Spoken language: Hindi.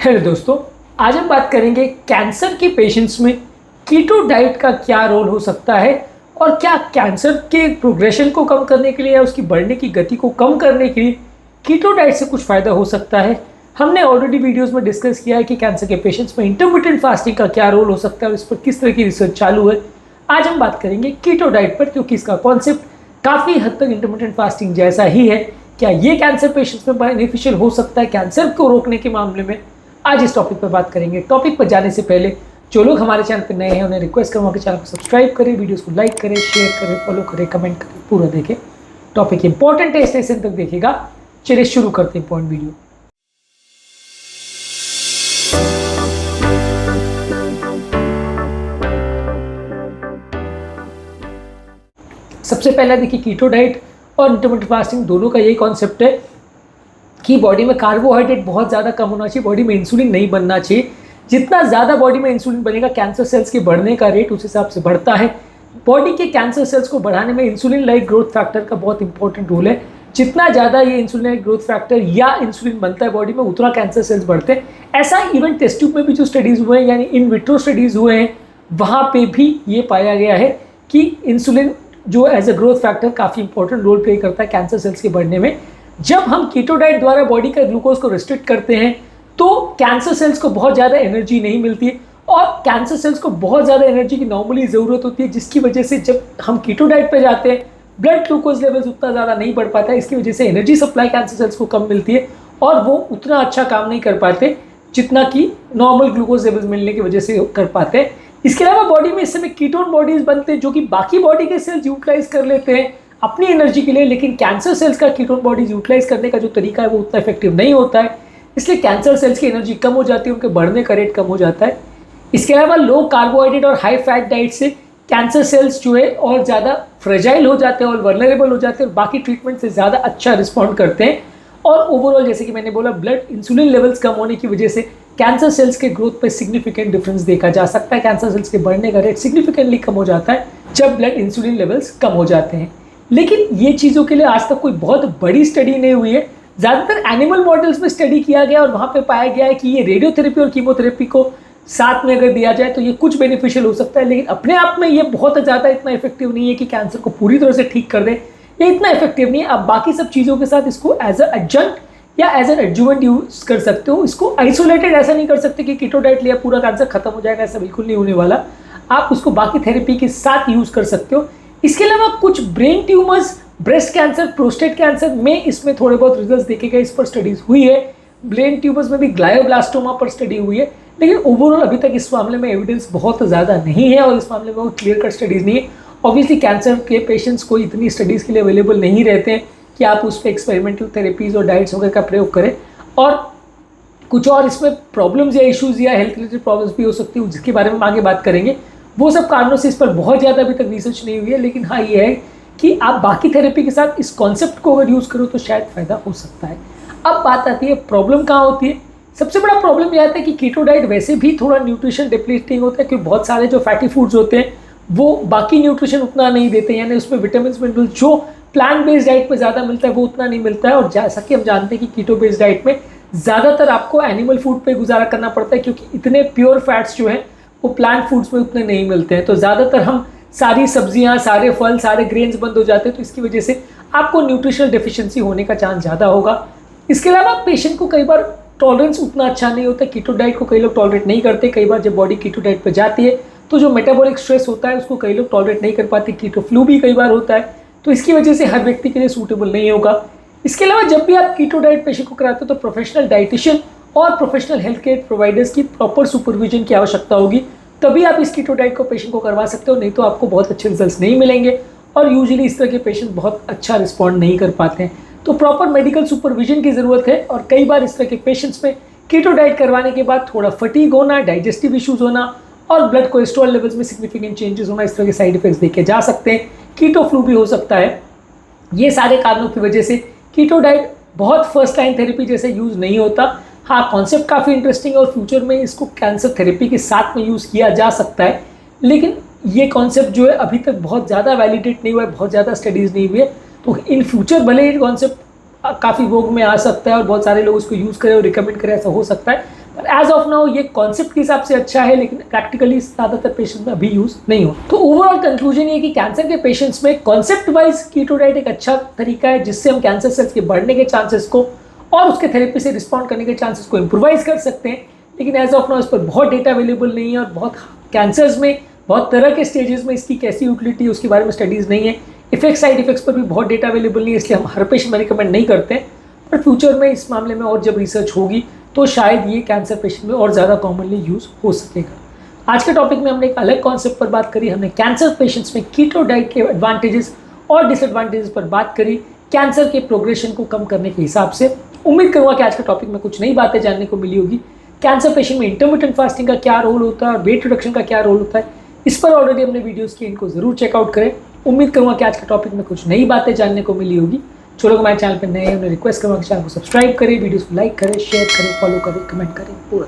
हेलो दोस्तों, आज हम बात करेंगे कैंसर के पेशेंट्स में कीटो डाइट का क्या रोल हो सकता है और क्या कैंसर के प्रोग्रेशन को कम करने के लिए या उसकी बढ़ने की गति को कम करने के लिए कीटो डाइट से कुछ फ़ायदा हो सकता है। हमने ऑलरेडी वीडियोस में डिस्कस किया है कि कैंसर के पेशेंट्स में इंटरमिटेंट फास्टिंग का क्या रोल हो सकता है और इस पर किस तरह की रिसर्च चालू है। आज हम बात करेंगे कीटो डाइट पर, क्योंकि इसका कॉन्सेप्ट काफ़ी हद तक इंटरमिटेंट फास्टिंग जैसा ही है। क्या ये कैंसर पेशेंट्स में बेनिफिशियल हो सकता है कैंसर को रोकने के मामले में? आज इस टॉपिक पर बात करेंगे। टॉपिक पर जाने से पहले जो लोग हमारे चैनल पर नए हैं उन्हें रिक्वेस्ट करूँगा कि चैनल को सब्सक्राइब करें, वीडियोस को लाइक करें, शेयर करें, फॉलो करें, कमेंट करें, पूरा देखें। टॉपिक इंपॉर्टेंट है इसलिए तक देखिएगा। चलिए शुरू करते हैं पॉइंट वीडियो। सबसे पहला देखिए, कीटो डाइट और इंटरमिटेंट फास्टिंग दोनों का यही कॉन्सेप्ट है कि बॉडी में कार्बोहाइड्रेट बहुत ज़्यादा कम होना चाहिए, बॉडी में इंसुलिन नहीं बनना चाहिए। जितना ज़्यादा बॉडी में इंसुलिन बनेगा कैंसर सेल्स के बढ़ने का रेट उस हिसाब से बढ़ता है। बॉडी के कैंसर सेल्स को बढ़ाने में इंसुलिन लाइक ग्रोथ फैक्टर का बहुत इंपॉर्टेंट रोल है। जितना ज़्यादा ये इंसुलिन लाइक ग्रोथ फैक्टर या इंसुलिन बनता है बॉडी में, उतना कैंसर सेल्स बढ़ते हैं। ऐसा इवन टेस्ट ट्यूब में भी जो स्टडीज़ हुए हैं, यानी इन विट्रो स्टडीज़ हुए हैं, वहाँ पे भी ये पाया गया है कि इंसुलिन जो एज अ ग्रोथ फैक्टर काफ़ी इंपॉर्टेंट रोल प्ले करता है कैंसर सेल्स के बढ़ने में। जब हम कीटो डाइट द्वारा बॉडी का ग्लूकोज को रिस्ट्रिक्ट करते हैं तो कैंसर सेल्स को बहुत ज़्यादा एनर्जी नहीं मिलती है, और कैंसर सेल्स को बहुत ज़्यादा एनर्जी की नॉर्मली ज़रूरत होती है, जिसकी वजह से जब हम कीटो डाइट पे जाते हैं ब्लड ग्लूकोज लेवल्स उतना ज़्यादा नहीं बढ़ पाता है। इसकी वजह से एनर्जी सप्लाई कैंसर सेल्स को कम मिलती है और वो उतना अच्छा काम नहीं कर पाते जितना कि नॉर्मल ग्लूकोज लेवल्स मिलने की वजह से कर पाते हैं। इसके अलावा बॉडी में इस समय कीटोन बॉडीज बनते हैं जो कि बाकी बॉडी के सेल्स यूटिलाइज कर लेते हैं अपनी एनर्जी के लिए, लेकिन कैंसर सेल्स का कीटोन बॉडीज यूटिलाइज करने का जो तरीका है वो उतना इफेक्टिव नहीं होता है। इसलिए कैंसर सेल्स की एनर्जी कम हो जाती है, उनके बढ़ने का रेट कम हो जाता है। इसके अलावा लो कार्बोहाइड्रेट और हाई फैट डाइट से कैंसर सेल्स जो है और ज़्यादा फ्रेजाइल हो जाते हैं और वल्नरेबल हो जाते हैं और बाकी ट्रीटमेंट से ज़्यादा अच्छा रिस्पॉन्ड करते हैं। और ओवरऑल जैसे कि मैंने बोला, ब्लड इंसुलिन लेवल्स कम होने की वजह से कैंसर सेल्स के ग्रोथ पे सिग्निफिकेंट डिफरेंस देखा जा सकता है। कैंसर सेल्स के बढ़ने का रेट सिग्निफिकेंटली कम हो जाता है जब ब्लड इंसुलिन लेवल्स कम हो जाते हैं। लेकिन ये चीज़ों के लिए आज तक कोई बहुत बड़ी स्टडी नहीं हुई है। ज़्यादातर एनिमल मॉडल्स में स्टडी किया गया और वहाँ पे पाया गया है कि ये रेडियोथेरेपी और कीमोथेरेपी को साथ में अगर दिया जाए तो ये कुछ बेनिफिशियल हो सकता है, लेकिन अपने आप में ये बहुत ज़्यादा इतना इफेक्टिव नहीं है कि कैंसर को पूरी तरह से ठीक कर दे। ये इतना इफेक्टिव नहीं है। आप बाकी सब चीज़ों के साथ इसको एज अ एडजंक्ट या एज एन एडजुवेंट यूज कर सकते हो। इसको आइसोलेटेड ऐसा नहीं कर सकते कि कीटो डाइट लिया पूरा कैंसर खत्म हो जाएगा, ऐसा बिल्कुल नहीं होने वाला। आप उसको बाकी थेरेपी के साथ यूज कर सकते हो। इसके अलावा कुछ brain tumours, breast cancer, prostate cancer में इसमें थोड़े बहुत रिजल्ट्स देखे गए, इस पर स्टडीज हुई है। ब्रेन ट्यूमर्स में भी ग्लायोब्लास्टोमा पर स्टडी हुई है, लेकिन ओवरऑल अभी तक इस मामले में एविडेंस बहुत ज़्यादा नहीं है और इस मामले में बहुत क्लियर कट स्टडीज़ नहीं है। ऑब्वियसली कैंसर के पेशेंट्स को इतनी स्टडीज़ के लिए अवेलेबल नहीं रहते हैं कि आप उस पर एक्सपेरिमेंटल थेरेपीज़ और डाइट्स वगैरह का प्रयोग करें। और कुछ और इसमें प्रॉब्लम्स या इश्यूज़ या हेल्थ रिलेटेड प्रॉब्लम्स भी हो सकती है, जिसके बारे में आगे बात करेंगे। वो सब कारणों से इस पर बहुत ज़्यादा अभी तक रिसर्च नहीं हुई है, लेकिन हाँ ये है कि आप बाकी थेरेपी के साथ इस कॉन्सेप्ट को अगर यूज़ करो तो शायद फ़ायदा हो सकता है। अब बात आती है प्रॉब्लम कहाँ होती है। सबसे बड़ा प्रॉब्लम यह आता है कि कीटो डाइट वैसे भी थोड़ा न्यूट्रिशन डिप्लीटिंग होता है, क्योंकि बहुत सारे जो फैटी फूड्स होते हैं वो बाकी न्यूट्रिशन उतना नहीं देते, यानी उसमें विटामिन मिनरल जो प्लांट बेस्ड डाइट में ज़्यादा मिलता है वो उतना नहीं मिलता है। और जैसा कि हम जानते हैं कि कीटो बेस्ड डाइट में ज़्यादातर आपको एनिमल फूड पे गुजारा करना पड़ता है, क्योंकि इतने प्योर फैट्स जो हैं वो प्लांट फूड्स में उतने नहीं मिलते हैं। तो ज़्यादातर हम सारी सब्जियां, सारे फल, सारे ग्रेन्स बंद हो जाते हैं, तो इसकी वजह से आपको न्यूट्रिशनल डेफिशिएंसी होने का चांस ज़्यादा होगा। इसके अलावा पेशेंट को कई बार टॉलरेंस उतना अच्छा नहीं होता। कीटो डाइट को कई लोग टॉलरेट नहीं करते। कई बार जब बॉडी कीटो डाइट पर जाती है तो जो मेटाबॉलिक स्ट्रेस होता है उसको कई लोग टॉलरेट नहीं कर पाते। कीटो फ्लू भी कई बार होता है, तो इसकी वजह से हर व्यक्ति के लिए सूटेबल नहीं होगा। इसके अलावा जब भी आप कीटो डाइट पेशेंट को कराते हो तो प्रोफेशनल डाइटिशियन और प्रोफेशनल हेल्थ केयर प्रोवाइडर्स की प्रॉपर सुपरविजन की आवश्यकता होगी, तभी आप इस कीटो डाइट को पेशेंट को करवा सकते हो, नहीं तो आपको बहुत अच्छे रिजल्ट्स नहीं मिलेंगे। और यूजुअली इस तरह के पेशेंट बहुत अच्छा रिस्पॉन्ड नहीं कर पाते हैं, तो प्रॉपर मेडिकल सुपरविजन की ज़रूरत है। और कई बार इस तरह के पेशेंट्स में कीटो डाइट करवाने के बाद थोड़ा फटीग होना, डाइजेस्टिव इश्यूज़ होना और ब्लड कोलेस्ट्रॉल लेवल्स में सिग्निफिकेंट चेंजेस होना, इस तरह के साइड इफेक्ट्स देखे जा सकते हैं। कीटो फ्लू भी हो सकता है। ये सारे कारणों की वजह से कीटो डाइट बहुत फर्स्ट लाइन थेरेपी जैसे यूज़ नहीं होता। हाँ, कॉन्सेप्ट काफ़ी इंटरेस्टिंग है और फ्यूचर में इसको कैंसर थेरेपी के साथ में यूज़ किया जा सकता है, लेकिन ये कॉन्सेप्ट जो है अभी तक बहुत ज़्यादा वैलिडेट नहीं हुआ है, बहुत ज़्यादा स्टडीज़ नहीं हुई है। तो इन फ्यूचर भले ये कॉन्सेप्ट काफ़ी वोग में आ सकता है और बहुत सारे लोग उसको यूज़ करें और रिकमेंड करें, ऐसा हो सकता है, एज ऑफ नाउ ये कॉन्सेप्ट के हिसाब से अच्छा है, लेकिन प्रैक्टिकली ज़्यादातर पेशेंट में अभी यूज़ नहीं हो। तो ओवरऑल कंक्लूजन ये कि कैंसर के पेशेंट्स में कॉन्सेप्ट वाइज कीटो डाइट एक अच्छा तरीका है जिससे हम कैंसर सेल्स के बढ़ने के चांसेस को और उसके थेरेपी से रिस्पॉन्ड करने के चांसेस को इम्प्रोवाइज कर सकते हैं। लेकिन एज ऑफ नाउ इस पर बहुत डेटा अवेलेबल नहीं है और बहुत कैंसर्स में बहुत तरह के स्टेजेस में इसकी कैसी यूटिलिटी है उसके बारे में स्टडीज़ नहीं है। इफेक्ट साइड इफेक्ट्स पर भी बहुत डेटा अवेलेबल नहीं है, इसलिए हम हर पेशेंट में रिकमेंड नहीं करते हैं। पर फ्यूचर में इस मामले में और जब रिसर्च होगी तो शायद ये कैंसर पेशेंट में और ज़्यादा कॉमनली यूज़ हो सकेगा। आज के टॉपिक में हमने एक अलग कॉन्सेप्ट पर बात करी, हमने कैंसर पेशेंट्स में कीटो डाइट के एडवांटेजेस और डिसएडवांटेजेस पर बात करी कैंसर के प्रोग्रेशन को कम करने के हिसाब से। उम्मीद करूँगा कि आज के टॉपिक में कुछ नई बातें जानने को मिली होगी। कैंसर पेशेंट में इंटरमिटेंट फास्टिंग का क्या रोल होता है और वेट रिडक्शन का क्या रोल होता है, इस पर ऑलरेडी हमने वीडियोस की, इनको जरूर चेकआउट करें। उम्मीद करूँगा कि आज के टॉपिक में कुछ नई बातें जानने को मिली होगी। जो लोग हमारे चैनल पर नए हैं उन्हें रिक्वेस्ट करूँगा कि चैनल को सब्सक्राइब करें, वीडियोस को लाइक करें, शेयर करें, फॉलो करें, कमेंट करें, पूरा